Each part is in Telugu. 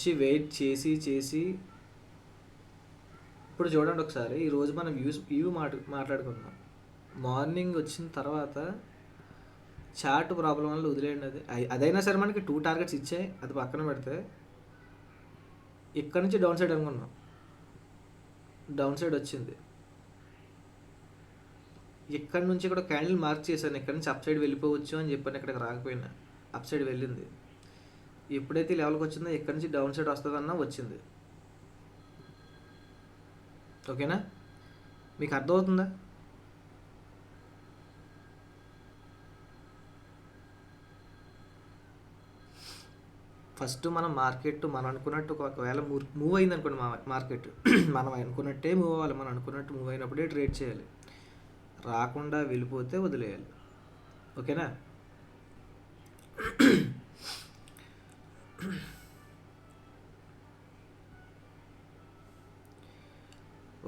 నుంచి వెయిట్ చేసి చేసి ఇప్పుడు చూడండి ఒకసారి ఈరోజు మనం వ్యూ మాట్లాడుకున్నాం. మార్నింగ్ వచ్చిన తర్వాత చార్ట్ ప్రాబ్లం వల్ల వదిలేయండి. అదైనా సరే మనకి 2 టార్గెట్స్ ఇచ్చాయి, అది పక్కన పెడితే ఇక్కడ నుంచి డౌన్ సైడ్ అనుకున్నాం, డౌన్ సైడ్ వచ్చింది. ఇక్కడ నుంచి ఇక్కడ క్యాండిల్ మార్క్ చేశాను, ఇక్కడ నుంచి అప్ సైడ్ వెళ్ళిపోవచ్చు అని చెప్పాను. ఇక్కడికి రాకపోయినా అప్ సైడ్ వెళ్ళింది. ఎప్పుడైతే లెవెల్కి వచ్చిందో ఇక్కడ నుంచి డౌన్ సైడ్ వస్తుందన్నా వచ్చింది. ఓకేనా, మీకు అర్థమవుతుందా? ఫస్ట్ మనం మార్కెట్ మనం అనుకున్నట్టు ఒకవేళ మూవ్ అయింది అనుకోండి, మార్కెట్ మనం అనుకున్నట్టే మూవ్ అవ్వాలి. మనం అనుకున్నట్టు మూవ్ అయినప్పుడే ట్రేడ్ చేయాలి, రాకుండా వెళ్ళిపోతే వదిలేయాలి. ఓకేనా?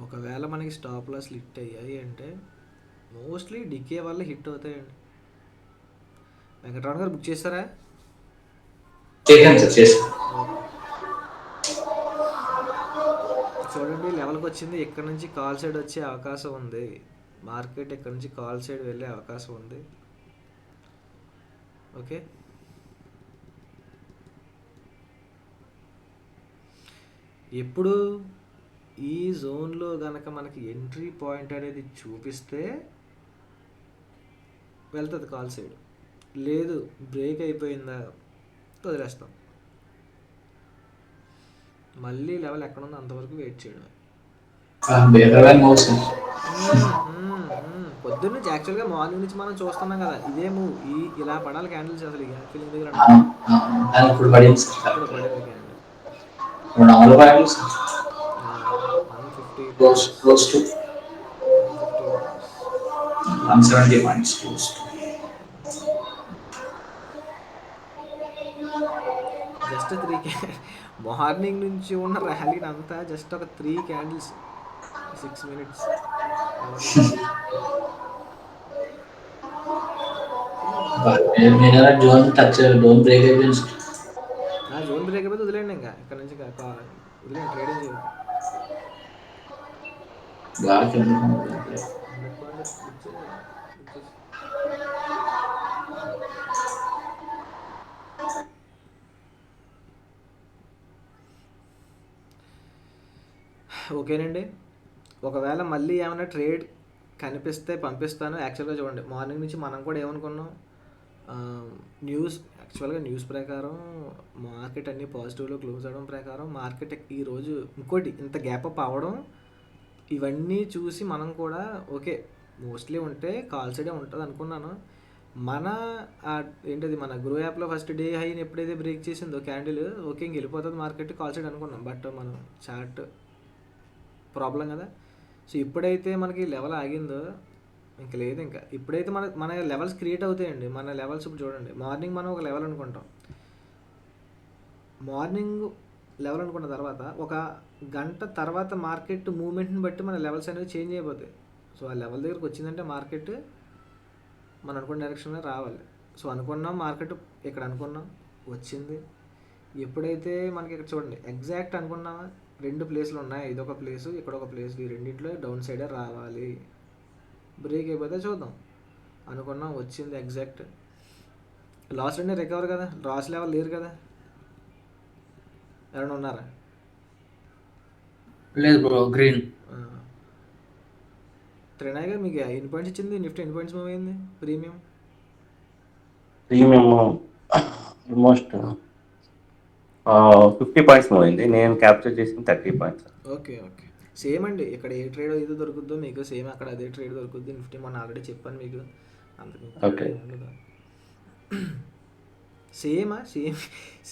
ఒకవేళ మనకి స్టాప్ లాస్ హిట్ అయ్యాయి అంటే మోస్ట్లీ డికే వల్ల హిట్ అవుతాయండి. వెంకటరమణ గారు బుక్ చేస్తారా? ఓకే, చూడండి లెవెల్కి వచ్చింది. ఇక్కడ నుంచి కాల్ సైడ్ వచ్చే అవకాశం ఉంది. మార్కెట్ ఇక్కడ నుంచి కాల్ సైడ్ వెళ్ళే అవకాశం ఉంది. ఓకే, ఎప్పుడు ఈ జోన్లో కనుక మనకి ఎంట్రీ పాయింట్ అనేది చూపిస్తే వెళ్తుంది కాల్ సైడ్, లేదు బ్రేక్ అయిపోయిందా వదిలేస్తాం. మళ్ళీ లెవెల్ ఎక్కడ ఉందో అంతవరకు వెయిట్ చేయడం. పొద్దున్న నుంచి యాక్చువల్గా మార్నింగ్ నుంచి మనం చూస్తున్నాం కదా, ఇదే మూవ్ ఇలా పడాలి క్యాండిల్స్. అసలు ఫీలింగ్ దగ్గర ఇప్పుడు పడింది క్యాండిల్ 150 పాయింట్స్, జస్ట్ 3 మార్నింగ్ నుంచి ఉన్న ర్యాలీని అంతా జస్ట్ ఒక 3 క్యాండిల్స్ 6 మినిట్స్. జోన్ బ్రేక్ అయిపోతే వదిలేండి, ఇంకా ఇక్కడ నుంచి వదిలేండి, ట్రేడింగ్ చేయదు. ఓకేనండి, ఒకవేళ మళ్ళీ ఏమైనా ట్రేడ్ కనిపిస్తే పంపిస్తాను. యాక్చువల్గా చూడండి మార్నింగ్ నుంచి మనం కూడా ఏమనుకున్నాం, యాక్చువల్గా న్యూస్ ప్రకారం మార్కెట్ అన్ని పాజిటివ్లో క్లోజ్ అవ్వడం ప్రకారం మార్కెట్ ఈరోజు ఇంకోటి ఇంత గ్యాప్ అప్ అవ్వడం, ఇవన్నీ చూసి మనం కూడా ఓకే మోస్ట్లీ ఉంటే కాల్ సైడే ఉంటుంది అనుకున్నాను. మన ఏంటది మన గ్రో యాప్లో ఫస్ట్ డే హైని ఎప్పుడైతే బ్రేక్ చేసిందో క్యాండిల్, ఓకే ఇంక వెళ్ళిపోతుంది మార్కెట్ కాల్ సైడ్ అనుకున్నాం. బట్ మనం చార్ట్ ప్రాబ్లం కదా. సో ఎప్పుడైతే మనకి లెవెల్ ఆగిందో ఇంక లేదు. ఇంకా ఇప్పుడైతే మన లెవెల్స్ క్రియేట్ అవుతాయండి. మన లెవెల్స్ ఇప్పుడు చూడండి, మార్నింగ్ మనం ఒక లెవెల్ అనుకుంటాం, మార్నింగ్ లెవెల్ అనుకున్న తర్వాత ఒక గంట తర్వాత మార్కెట్ మూవ్మెంట్ని బట్టి మన లెవెల్స్ అనేవి చేంజ్ అయిపోతాయి. సో ఆ లెవెల్ దగ్గరికి వచ్చిందంటే మార్కెట్ మనం అనుకున్న డైరెక్షన్లో రావాలి. సో అనుకున్నాం మార్కెట్ ఇక్కడ అనుకున్నాం వచ్చింది. ఎప్పుడైతే మనకి ఇక్కడ చూడండి ఎగ్జాక్ట్ అనుకున్నామా, 2 ప్లేస్లు ఉన్నాయి, ఇదొక ప్లేసు ఇక్కడ ఒక ప్లేస్, ఈ రెండింటిలో డౌన్ సైడే రావాలి. బ్రేక్ అయిపోతే చూద్దాం. అనుకున్నాం వచ్చింది ఎగ్జాక్ట్. లాస్ అన్నీ రికవర్ కదా, లాస్ లెవెల్ లేరు కదా, ఎవరైనా ఉన్నారా? లేదు బ్రో, గ్రీన్. త్రినాయ్ గారు మీకు ఎన్ని పాయింట్స్ ఇచ్చింది నిఫ్టీ? ఎన్ని పాయింట్స్ మూవ్ అయింది ప్రీమియం? ఆల్మోస్ట్ 50 పాయింట్స్ మూవ్ అయింది. నేను క్యాప్చర్ చేసింది 30 పాయింట్స్. ఓకే ఓకే, సేమ్ అండి. ఇక్కడ ఏ ట్రేడ్ ఏదో దొరుకుద్దో మీకు సేమ్ అక్కడ అదే ట్రేడ్ దొరుకుద్ది. నిఫ్టీ మొన్న ఆల్రెడీ చెప్పాను మీకు, ఓకే సేమా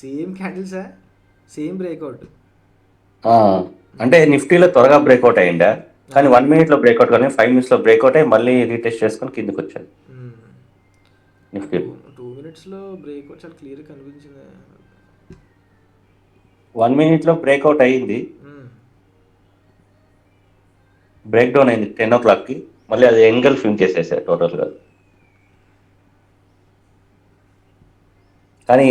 సేమ్ క్యాండిల్సా, సేమ్ బ్రేక్అవుట్. అంటే నిఫ్టీలో త్వరగా బ్రేక్అవుట్ అయ్యిందా, కానీ 1 minute బ్రేక్అవుట్ కానీ 5 minutes బ్రేక్అవుట్ అయ్యి మళ్ళీ రీటెస్ట్ చేసుకొని కిందకి వచ్చాను. నిఫ్టీ 2 minutes బ్రేక్అవుట్ చాలా క్లియర్గా కనిపించింది. 1 minute బ్రేక్అవుట్ అయ్యింది, బ్రేక్ డౌన్ అయింది 10 o'clockకి. మళ్ళీ అది ఎంగల్ఫింగ్ చేసేసారు టోటల్గా. కానీ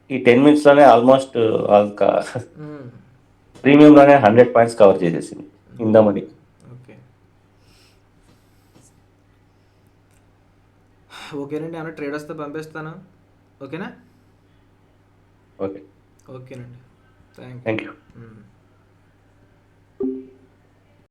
ఈ ఈ 10 మినిట్స్లోనే ఆల్మోస్ట్ ప్రీమియంలోనే 100 పాయింట్స్ కవర్ చేసేసింది ఇందామని. ఓకే. ఓకేనండి. ఏమైనా ట్రేడ్ వస్తే పంపిస్తాను. ఓకేనా? ఓకే, ఓకేనండి. Thank thank you. యూ.